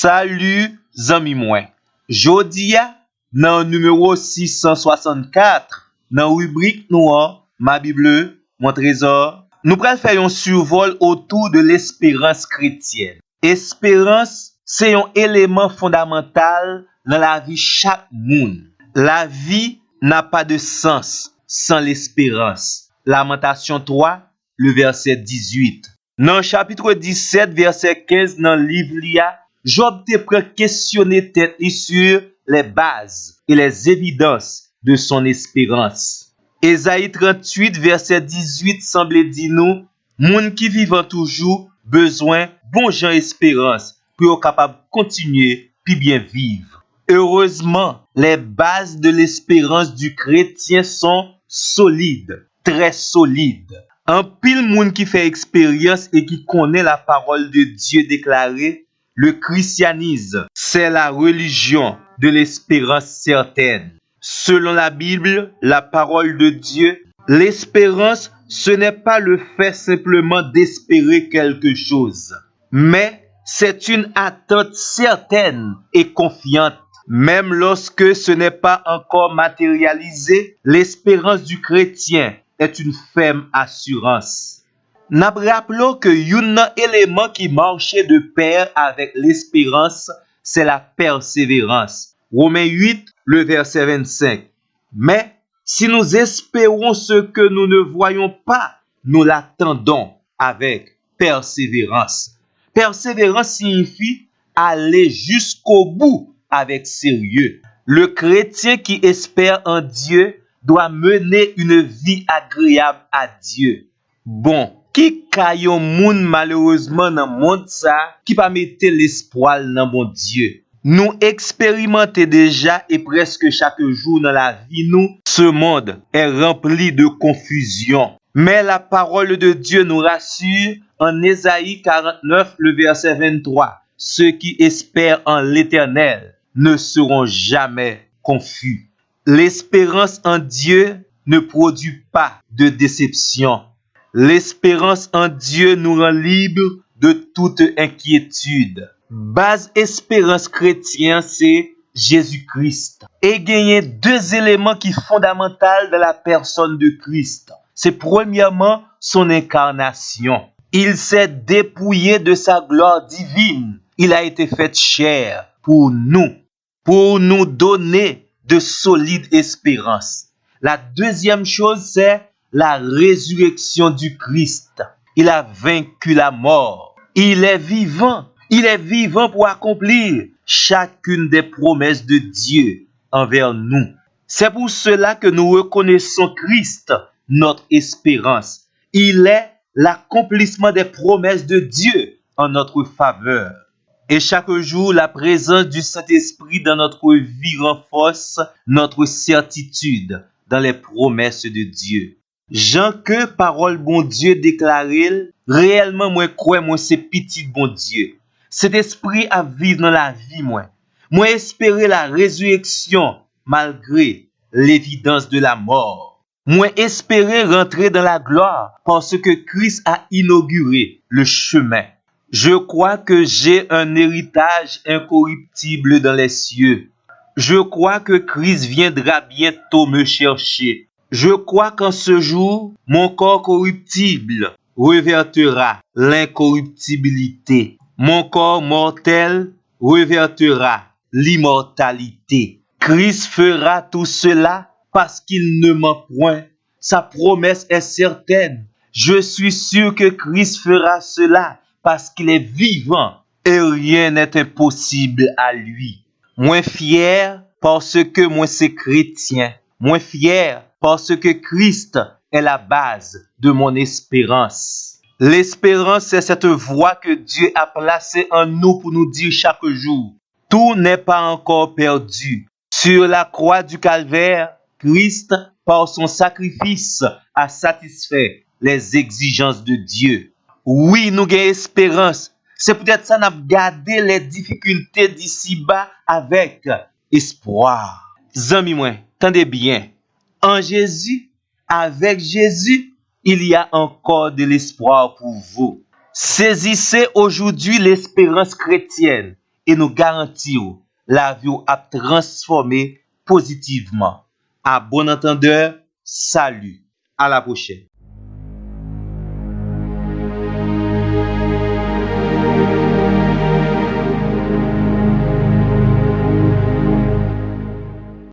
Salut, zami mwen. Jodi a, nan numéro 664, nan rubrique nou an, ma Bible, mon trésor, nous pral faire un survol autour de l'espérance chrétienne. Espérance, c'est un élément fondamental dans la vie chaque moun. La vie n'a pas de sens sans l'espérance. Lamentation 3, le verset 18. Dans chapitre 17, verset 15, dans le livre Lia, Job te prend questionner tête sur les bases et les évidences de son espérance. Ésaïe 38, verset 18, semble dire nous, moun qui vivant toujours, besoin, bon gens espérance, pour être capable de continuer, puis bien vivre. Heureusement, les bases de l'espérance du chrétien sont solides, très solides. Un pile moun qui fait expérience et qui connaît la parole de Dieu déclarée, le christianisme, c'est la religion de l'espérance certaine. Selon la Bible, la parole de Dieu, l'espérance, ce n'est pas le fait simplement d'espérer quelque chose, mais c'est une attente certaine et confiante. Même lorsque ce n'est pas encore matérialisé, l'espérance du chrétien est une ferme assurance. N'a rappelons que un élément qui marchait de pair avec l'espérance, c'est la persévérance. Romains 8, le verset 25. Mais si nous espérons ce que nous ne voyons pas, nous l'attendons avec persévérance. Persévérance signifie aller jusqu'au bout avec sérieux. Le chrétien qui espère en Dieu doit mener une vie agréable à Dieu. Bon, qui kayon moun malheureusement dans le monde ça, qui pas mettre l'espoir dans bon Dieu. Nous expérimentons déjà et presque chaque jour dans la vie nous, ce monde est rempli de confusion. Mais la parole de Dieu nous rassure en Ésaïe 49, le verset 23. Ceux qui espèrent en l'Éternel ne seront jamais confus. L'espérance en Dieu ne produit pas de déception. L'espérance en Dieu nous rend libres de toute inquiétude. Base espérance chrétienne, c'est Jésus-Christ. Et il y a deux éléments qui sont fondamentaux dans la personne de Christ. C'est premièrement son incarnation. Il s'est dépouillé de sa gloire divine. Il a été fait chair pour nous donner de solides espérances. La deuxième chose, c'est la résurrection du Christ. Il a vaincu la mort. Il est vivant. Il est vivant pour accomplir chacune des promesses de Dieu envers nous. C'est pour cela que nous reconnaissons Christ, notre espérance. Il est l'accomplissement des promesses de Dieu en notre faveur. Et chaque jour, la présence du Saint-Esprit dans notre vie renforce notre certitude dans les promesses de Dieu. Jean que parole bon Dieu déclaré, réellement moi crois moi c'est petit bon Dieu. Cet esprit à vivre dans la vie moi. Moi espérer la résurrection malgré l'évidence de la mort. Moi espérer rentrer dans la gloire parce que Christ a inauguré le chemin. Je crois que j'ai un héritage incorruptible dans les cieux. Je crois que Christ viendra bientôt me chercher. Je crois qu'en ce jour, mon corps corruptible revertera l'incorruptibilité. Mon corps mortel revertera l'immortalité. Christ fera tout cela parce qu'il ne ment point. Sa promesse est certaine. Je suis sûr que Christ fera cela parce qu'il est vivant et rien n'est impossible à lui. Moi fier parce que moi c'est chrétien. Moi fier parce que Christ est la base de mon espérance. L'espérance, c'est cette voix que Dieu a placée en nous pour nous dire chaque jour, tout n'est pas encore perdu. Sur la croix du calvaire, Christ, par son sacrifice, a satisfait les exigences de Dieu. Oui, nous avons espérance. C'est peut-être ça, nous avons gardé les difficultés d'ici-bas avec espoir. Zami moi, tendez bien. En Jésus, avec Jésus, il y a encore de l'espoir pour vous. Saisissez aujourd'hui l'espérance chrétienne et nous garantir la vie a transformé positivement. À bon entendeur, salut. À la prochaine.